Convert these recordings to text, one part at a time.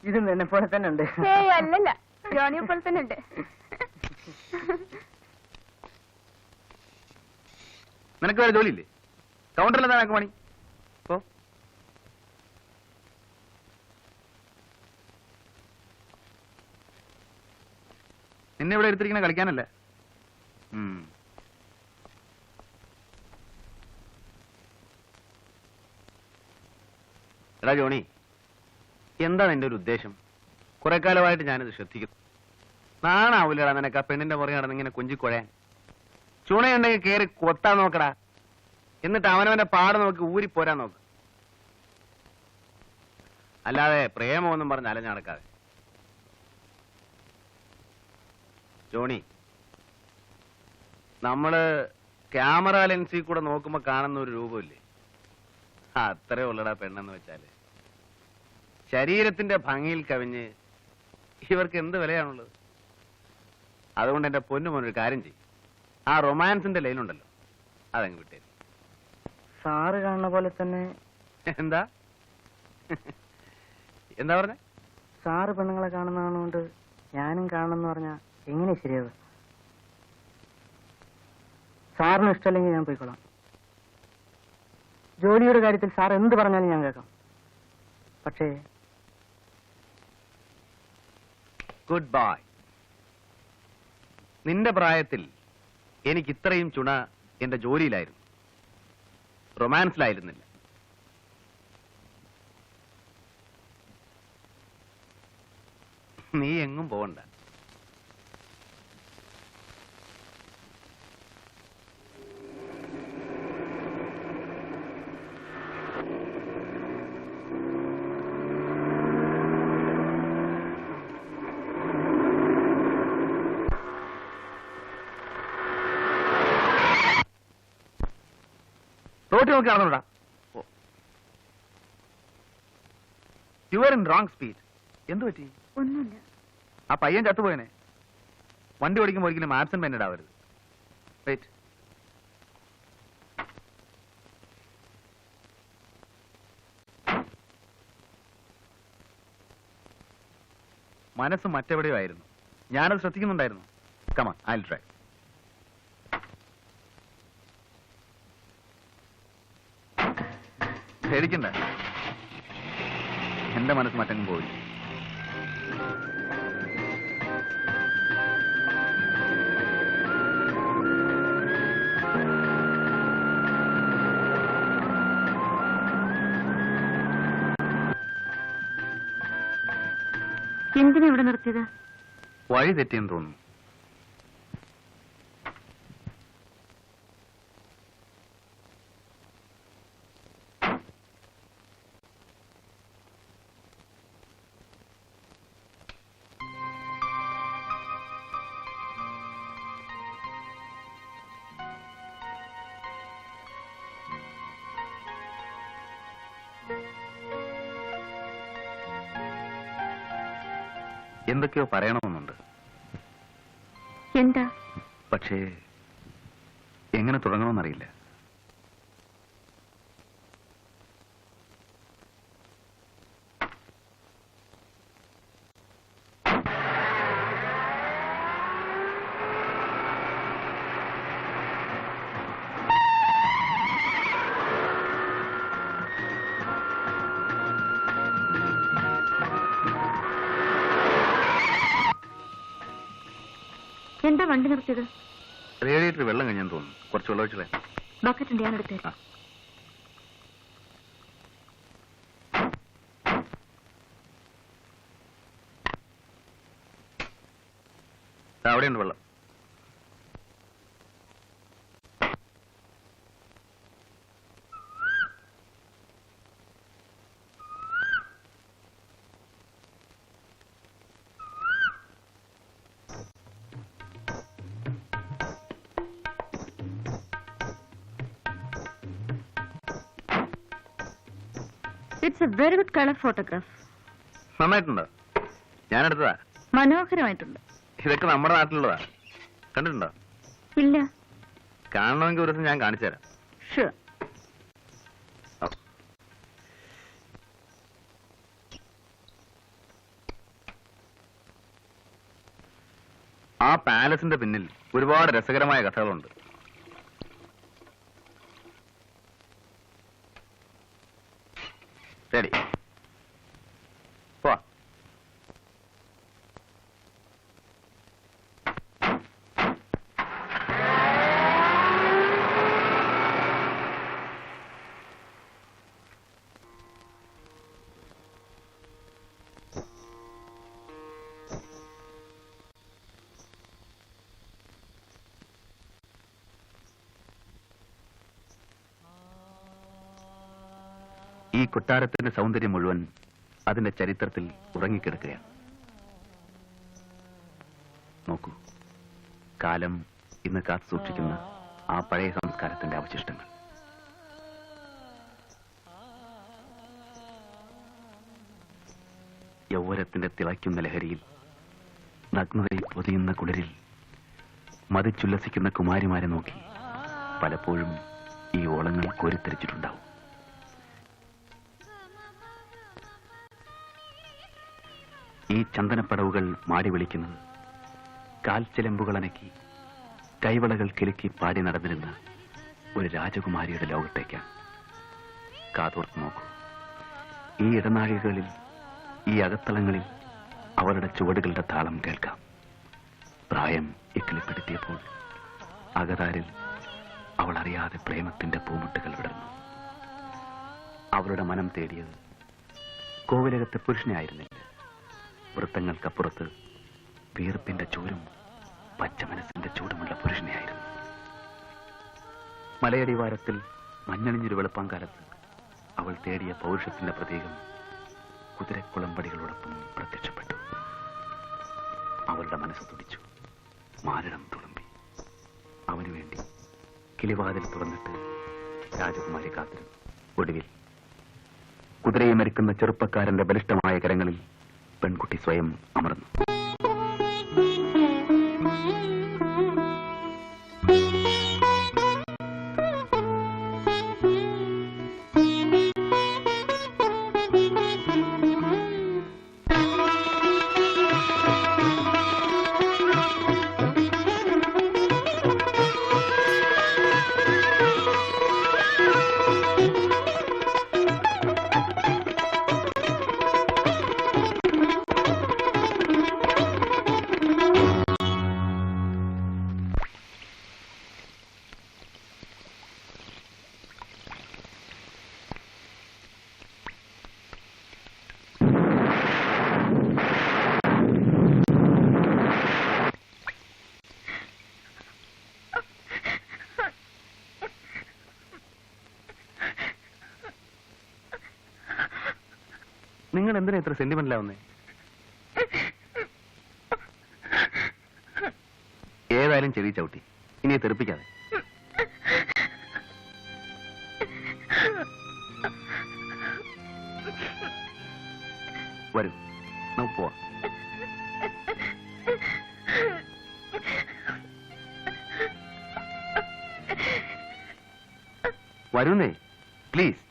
ഇതും എന്നെ പോലെ തന്നെ ഉണ്ട്. അല്ലല്ല, ജോണിയെ പോലെ തന്നെ ഉണ്ട്. നിനക്ക് വേറെ ജോലിയില്ലേ? കൗണ്ടറിൽ എന്താ പണി? ഓ, നിന്നെ ഇവിടെ എടുത്തിരിക്കുന്ന കളിക്കാനല്ല. എടാ ജോണി, എന്താ നിന്റെ ഒരു ഉദ്ദേശം? കുറെ കാലമായിട്ട് ഞാനിത് ശ്രദ്ധിക്കുന്നു. നാണാവൂലടാ നിനക്ക് ആ പെണ്ണിന്റെ പുറകെ നടന്ന് ഇങ്ങനെ കൊഞ്ചിക്കൊഴയാൻ? ചുണയുണ്ടെങ്കിൽ കയറി കൊത്താൻ നോക്കടാ. എന്നിട്ട് അവനവന്റെ പാട് നോക്കി ഊരിപ്പോരാൻ നോക്ക്. അല്ലാതെ പ്രേമമൊന്നും പറഞ്ഞ് അലഞ്ഞു നടക്കാതെ. ജോണി, നമ്മള് ക്യാമറ ലെൻസിൽ കൂടെ നോക്കുമ്പോ കാണുന്ന ഒരു രൂപമില്ലേ, അത്രേ ഉള്ളടാ പെണ്ണെന്ന് വെച്ചാല്. ശരീരത്തിന്റെ ഭംഗിയിൽ കവിഞ്ഞ് ഇവർക്ക് എന്ത് വിലയാണുള്ളത്? അതുകൊണ്ട് എന്റെ പൊന്നുമോനൊരു കാര്യം ചെയ്യും, ആ റൊമാൻസിന്റെ ലൈനുണ്ടല്ലോ അതങ്ങ് വിട്ടേ. സാറ് കാണുന്ന പോലെ തന്നെ. എന്താ എന്താ പറഞ്ഞ? സാറ് പെണ്ണുങ്ങളെ കാണുന്നതുകൊണ്ട് ഞാനും കാണണമെന്ന് പറഞ്ഞാ എങ്ങനെ ശരിയാവുക? സാറിന് ഇഷ്ടമല്ലെങ്കിൽ ഞാൻ പോയിക്കോളാം. ജോലിയുടെ കാര്യത്തിൽ സാർ എന്ത് പറഞ്ഞാലും ഞാൻ കേൾക്കാം. പക്ഷേ ഗുഡ് ബൈ. നിന്റെ പ്രായത്തിൽ എനിക്ക് ഇത്രയും ചുണ എന്റെ ജോലിയിലായിരുന്നു, റൊമാൻസിലായിരുന്നില്ല. നീ എങ്ങും പോകണ്ട. റോഡ് നോക്കി നടന്നോടാ. You are in wrong speed. എന്തു പറ്റി? ഒന്നുമില്ല. ആ പയ്യൻ ചത്തുപോയനെ. വണ്ടി ഓടിക്കുമ്പോൾ ഒരിക്കലും ആബ്സെന്റ് മൈൻഡഡ് ആവരുത്. വെയിറ്റ്. മനസ്സ് മറ്റെവിടെയോ ആയിരുന്നു, ഞാനത് ശ്രദ്ധിക്കുന്നുണ്ടായിരുന്നു. Come on, I'll try. പേടിക്കണ്ട, എന്റെ മനസ്സ് മറ്റങ്ങും പോയി. എന്തിനാ ഇവിടെ നിർത്തിയത്? വഴി തെറ്റിയെന്ന് തോന്നുന്നു. എന്തൊക്കെയോ പറയണമെന്നുണ്ട്. എന്താ? പക്ഷേ എങ്ങനെ തുടങ്ങണമെന്നറിയില്ല. എന്താ വണ്ടി നിർത്തിയത്? റേഡിയേറ്റർ വെള്ളം കഴിഞ്ഞെന്ന് തോന്നുന്നു. കുറച്ച് വെള്ളം ഒഴിച്ചു വേണം. ബക്കറ്റ് ഉണ്ട്, ഞാൻ എടുത്തേരാം. അവിടെയുണ്ട് വെള്ളം. It's a very good colour photograph. നന്നായിട്ടുണ്ടോ? ഞാനെടുത്തതാ. മനോഹരമായിട്ടുണ്ട്. ഇതൊക്കെ നമ്മുടെ നാട്ടിലുള്ളതാ. കണ്ടിട്ടുണ്ടോ? ഇല്ല. കാണണമെങ്കിൽ ഒരു ദിവസം ഞാൻ കാണിച്ചു തരാം. ഷുവർ. ആ പാലസിന്റെ പിന്നിൽ ഒരുപാട് രസകരമായ കഥകളുണ്ട്. ശരി, പോ. ഈ കൊട്ടാരത്തിന്റെ സൗന്ദര്യം മുഴുവൻ അതിന്റെ ചരിത്രത്തിൽ ഉറങ്ങിക്കിടക്കുകയാണ്. നോക്കൂ, കാലം ഇന്ന് കാത്തു സൂക്ഷിക്കുന്ന ആ പഴയ സംസ്കാരത്തിന്റെ അവശിഷ്ടങ്ങൾ. യൗവനത്തിന്റെ തിളയ്ക്കുന്ന ലഹരിയിൽ, നഗ്നതയിൽ പൊതിയുന്ന കുളിരിൽ മതിച്ചുല്ലസിക്കുന്ന കുമാരിമാരെ നോക്കി പലപ്പോഴും ഈ ഓളങ്ങൾ കോരിത്തെരിച്ചിട്ടുണ്ടാവും. ഈ ചന്ദനപ്പടവുകൾ മാടി വിളിക്കുന്നത് കാൽച്ചിലമ്പുകൾ അനക്കി കൈവളകൾ കിലുക്കി പാടി നടന്നിരുന്ന ഒരു രാജകുമാരിയുടെ ലോകത്തേക്കാണ്. കാതോർത്ത് നോക്കൂ, ഈ ഇടനാഴികളിൽ, ഈ അകത്തളങ്ങളിൽ അവരുടെ ചുവടുകളുടെ താളം കേൾക്കാം. പ്രായം ഇക്കിളിപ്പെടുത്തിയപ്പോൾ അകതാരിൽ അവൾ അറിയാതെ പ്രേമത്തിന്റെ പൂമുട്ടുകൾ വിടർന്നു. അവളുടെ മനം തേടിയത് കോവിലകത്തെ പുരുഷനെ ആയിരുന്നില്ല, വൃത്തങ്ങൾക്കപ്പുറത്ത് വീർപ്പിന്റെ ചൂരും പച്ച മനസ്സിന്റെ ചൂടുമുള്ള പുരുഷനെയായിരുന്നു. മലയടിവാരത്തിൽ മഞ്ഞണിഞ്ഞൊരു വെളുപ്പാങ്കാലത്ത് അവൾ തേടിയ പൗരുഷത്തിന്റെ പ്രതീകം കുതിരക്കുളമ്പടികളോടൊപ്പം പ്രത്യക്ഷപ്പെട്ടു. അവളുടെ മനസ്സ് തുടിച്ചു, മാരടം തുളുമ്പി. അവനു വേണ്ടി കിളിവാതിൽ തുറന്നിട്ട് രാജകുമാരി കാത്തിരുന്നു. ഒടുവിൽ കുതിരയെ മരിക്കുന്ന ചെറുപ്പക്കാരന്റെ ബലിഷ്ഠമായ കരങ്ങളിൽ പെൺകുട്ടി സ്വയം അമർന്നു. നിങ്ങൾ എന്തിനാ ഇത്ര സെന്റിമെന്റലാവുന്നേ? ഏതായാലും ചെവി ചവിട്ടി, ഇനി തെറിപ്പിക്കാതെ. വരൂ, നമുക്ക് പോവാം. വരുന്നേ, പ്ലീസ്.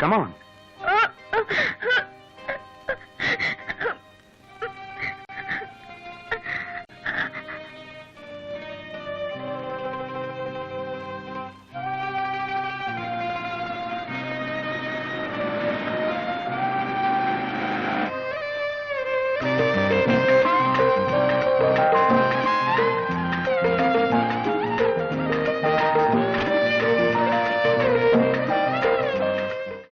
Come on.